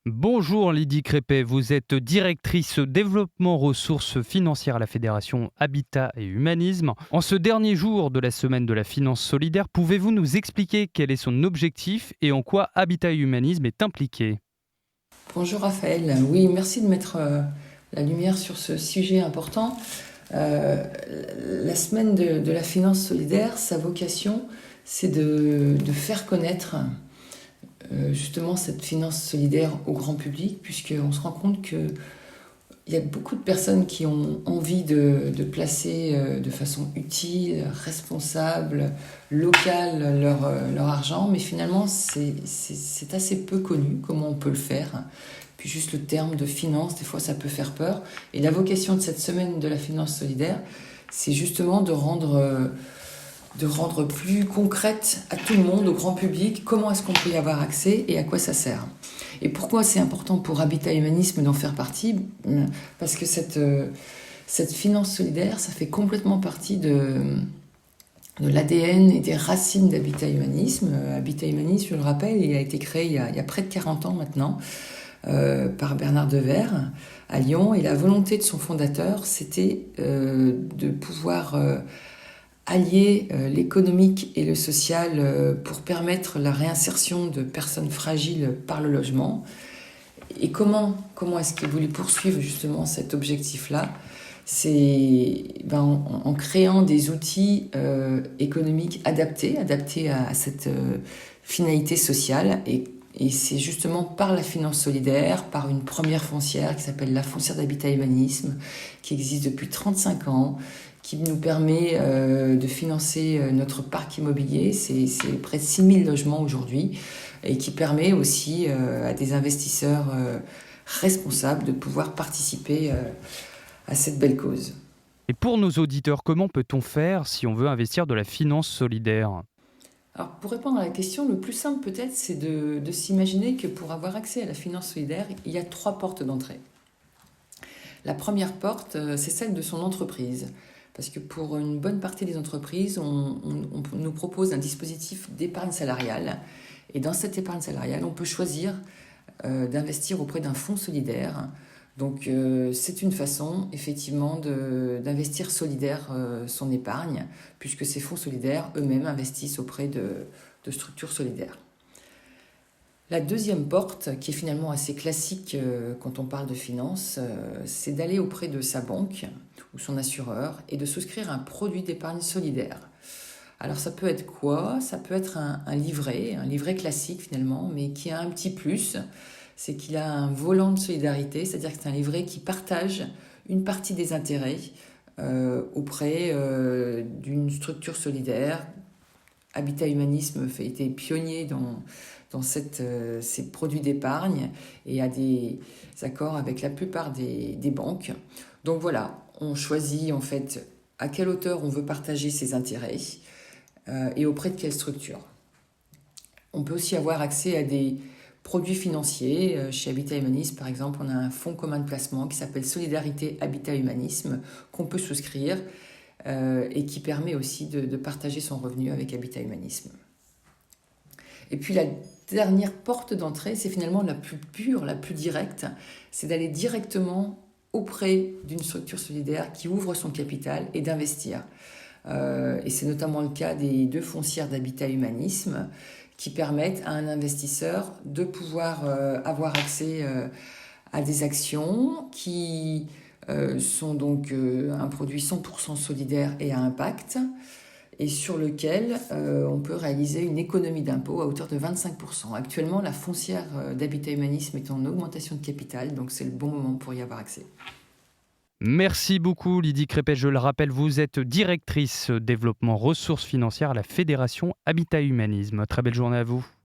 Bonjour Lydie Crépet, vous êtes directrice développement ressources financières à la Fédération Habitat et Humanisme. En ce dernier jour de la semaine de la finance solidaire, pouvez-vous nous expliquer quel est son objectif et en quoi Habitat et Humanisme est impliqué? Bonjour Raphaël, oui merci de mettre la lumière sur ce sujet important. Euh, la semaine de la finance solidaire, sa vocation c'est de faire connaître justement cette finance solidaire au grand public, puisqu'on se rend compte qu'il y a beaucoup de personnes qui ont envie de placer de façon utile, responsable, locale leur argent, mais finalement c'est assez peu connu comment on peut le faire. Puis juste le terme de finance, des fois ça peut faire peur. Et la vocation de cette semaine de la finance solidaire, c'est justement de rendre plus concrète à tout le monde, au grand public, comment est-ce qu'on peut y avoir accès et à quoi ça sert. Et pourquoi c'est important pour Habitat Humanisme d'en faire partie? Parce que cette finance solidaire, ça fait complètement partie de l'ADN et des racines d'Habitat Humanisme. Habitat Humanisme, je le rappelle, il a été créé il y a près de 40 ans maintenant par Bernard Devers à Lyon. Et la volonté de son fondateur, c'était de pouvoir allier l'économique et le social pour permettre la réinsertion de personnes fragiles par le logement. Et comment est-ce qu'il voulait poursuivre justement cet objectif-là? C'est en créant des outils économiques adaptés à cette finalité sociale. Et c'est justement par la finance solidaire, par une première foncière qui s'appelle la foncière d'habitat humanisme, qui existe depuis 35 ans, qui nous permet de financer notre parc immobilier. C'est près de 6000 logements aujourd'hui, et qui permet aussi à des investisseurs responsables de pouvoir participer à cette belle cause. Et pour nos auditeurs, comment peut-on faire si on veut investir de la finance solidaire? Alors, pour répondre à la question, le plus simple peut-être, c'est de s'imaginer que pour avoir accès à la finance solidaire, il y a 3 portes d'entrée. La première porte, c'est celle de son entreprise. Parce que pour une bonne partie des entreprises, on nous propose un dispositif d'épargne salariale. Et dans cette épargne salariale, on peut choisir d'investir auprès d'un fonds solidaire. Donc c'est une façon effectivement d'investir solidaire son épargne, puisque ces fonds solidaires eux-mêmes investissent auprès de structures solidaires. La deuxième porte, qui est finalement assez classique quand on parle de finance, c'est d'aller auprès de sa banque ou son assureur et de souscrire un produit d'épargne solidaire. Alors ça peut être quoi? Ça peut être un livret classique finalement, mais qui a un petit plus, c'est qu'il a un volant de solidarité, c'est-à-dire que c'est un livret qui partage une partie des intérêts auprès d'une structure solidaire. Habitat Humanisme a été pionnier dans ces produits d'épargne et a des accords avec la plupart des banques. Donc voilà, on choisit en fait à quelle hauteur on veut partager ses intérêts et auprès de quelle structure. On peut aussi avoir accès à des produits financiers. Chez Habitat Humanisme, par exemple, on a un fonds commun de placement qui s'appelle Solidarité Habitat Humanisme qu'on peut souscrire et qui permet aussi de partager son revenu avec Habitat Humanisme. Et puis la dernière porte d'entrée, c'est finalement la plus pure, la plus directe, c'est d'aller directement auprès d'une structure solidaire qui ouvre son capital et d'investir. Et c'est notamment le cas des 2 foncières d'Habitat Humanisme qui permettent à un investisseur de pouvoir avoir accès à des actions qui sont donc un produit 100% solidaire et à impact, et sur lequel on peut réaliser une économie d'impôt à hauteur de 25%. Actuellement, la foncière d'Habitat Humanisme est en augmentation de capital, donc c'est le bon moment pour y avoir accès. Merci beaucoup Lydie Crépet, je le rappelle, vous êtes directrice développement ressources financières à la Fédération Habitat et Humanisme. Très belle journée à vous.